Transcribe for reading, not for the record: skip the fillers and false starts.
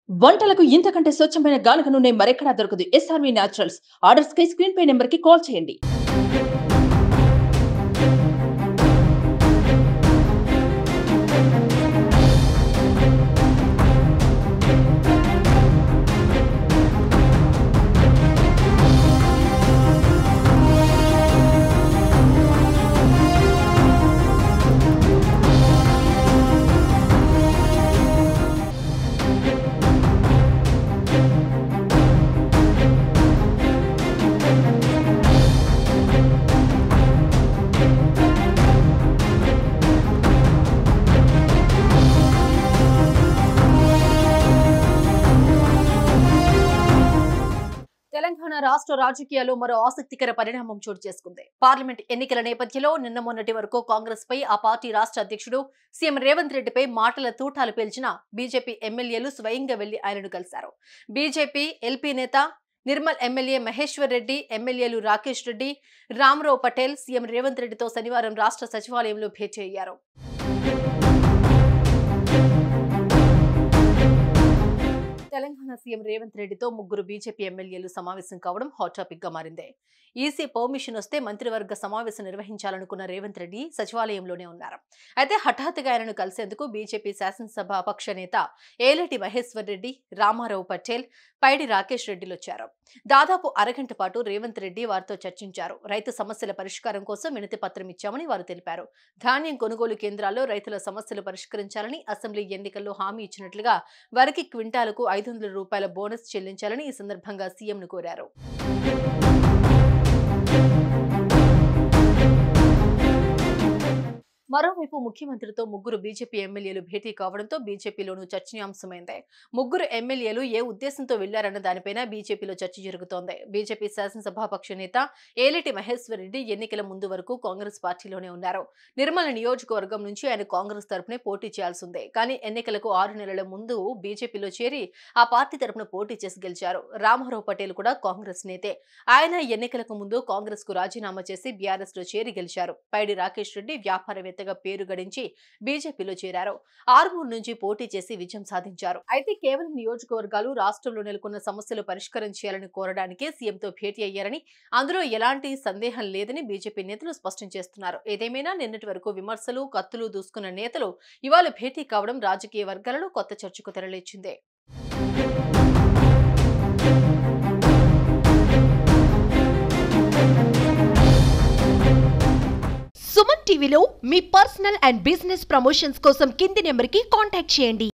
వంటలకు ఇంతకంటే స్వచ్ఛమైన గానుగ నూనె మరెక్కడా దొరకదు. SRV naturals. ఆర్డర్స్ కై స్క్రీన్ పై నెంబర్ కి కాల్ చేయండి. తెలంగాణ రాష్ట్ర రాజకీయాల్లో మరో ఆసక్తికర పరిణామం చోటు చేసుకుంది. పార్లమెంట్ ఎన్నికల నేపథ్యంలో నిన్న మొన్నటి వరకు కాంగ్రెస్ పై ఆ పార్టీ రాష్ట్ర అధ్యక్షుడు సీఎం రేవంత్ రెడ్డిపై మాటల తూటాలు పేల్చిన బీజేపీ ఎమ్మెల్యేలు స్వయంగా వెళ్లి ఆయనను కలిశారు. బీజేపీ ఎల్పీ నేత నిర్మల్ ఎమ్మెల్యే మహేశ్వర్ రెడ్డి, ఎమ్మెల్యేలు రాకేష్ రెడ్డి, రామారావు పటేల్ సీఎం రేవంత్ రెడ్డితో శనివారం రాష్ట్ర సచివాలయంలో భేటీ అయ్యారు. తెలంగాణ సీఎం రేవంత్ రెడ్డితో ముగ్గురు బీజేపీ ఎమ్మెల్యేలు సమావేశం కావడం హాట్ టాపిక్ గా మారింది. ఈసీ పర్మిషన్ వస్తే మంత్రివర్గ సమావేశం నిర్వహించాలనుకున్న రేవంత్ రెడ్డి సచివాలయంలోనే ఉన్నారు. అయితే హఠాత్తుగా ఆయనను కలిసేందుకు బీజేపీ శాసనసభ పక్ష నేత ఏలేటి మహేశ్వర్ రెడ్డి, రామారావు పటేల్, పైడి రాకేష్ రెడ్డిలు వచ్చారు. దాదాపు అరగంట పాటు రేవంత్ రెడ్డి వారితో చర్చించారు. రైతు సమస్యల పరిష్కారం కోసం వినతి పత్రం ఇచ్చామని వారు తెలిపారు. ధాన్యం కొనుగోలు కేంద్రాల్లో రైతుల సమస్యలు పరిష్కరించాలని, అసెంబ్లీ ఎన్నికల్లో హామీ ఇచ్చినట్లుగా వారికి క్వింటాలకు 500 రూపాయల బోనస్ చెల్లించాలని ఈ సందర్భంగా సీఎంను కోరారు. మరోవైపు ముఖ్యమంత్రితో ముగ్గురు బీజేపీ ఎమ్మెల్యేలు భేటీ కావడంతో బీజేపీలోనూ చర్చనీయాంశమైంది. ముగ్గురు ఎమ్మెల్యేలు ఏ ఉద్దేశంతో వెళ్లారన్న దానిపైన బీజేపీలో చర్చ జరుగుతోంది. బీజేపీ శాసనసభాపక్ష నేత ఏలేటి మహేశ్వర్ రెడ్డి ఎన్నికల ముందు వరకు కాంగ్రెస్ పార్టీలోనే ఉన్నారు. నిర్మల్ నియోజకవర్గం నుంచి ఆయన కాంగ్రెస్ తరపునే పోటీ చేయాల్సిందే. కానీ ఎన్నికలకు 6 నెలల ముందు బీజేపీలో చేరి ఆ పార్టీ తరపున పోటీ చేసి గెలిచారు. రామారావు పటేల్ కూడా కాంగ్రెస్ నేతే. ఆయన ఎన్నికలకు ముందు కాంగ్రెస్ కు రాజీనామా చేసి బీఆర్ఎస్ లో చేరి గెలిచారు. పైడి రాకేష్ రెడ్డి వ్యాపారవేత్త పేరు గడించి బీజేపీలో చేరారు. ఆర్మూర్ నుంచి పోటీ చేసి విజయం సాధించారు. అయితే కేవలం నియోజకవర్గాలు, రాష్ట్రంలో నెలకొన్న సమస్యలు పరిష్కారం చేయాలని కోరడానికే సీఎంతో భేటీ అయ్యారని, అందులో ఎలాంటి సందేహం లేదని బీజేపీ నేతలు స్పష్టం చేస్తున్నారు. ఏదేమైనా నిన్నటి వరకు విమర్శలు, కత్తులు దూసుకున్న నేతలు ఇవాళ భేటీ కావడం రాజకీయ వర్గాలలో కొత్త చర్చకు తెరలేచిందే. సుమన్ టీవీలో మీ పర్సనల్ అండ్ బిజినెస్ ప్రమోషన్స్ కోసం కింది నెంబర్కి కాంటాక్ట్ చేయండి.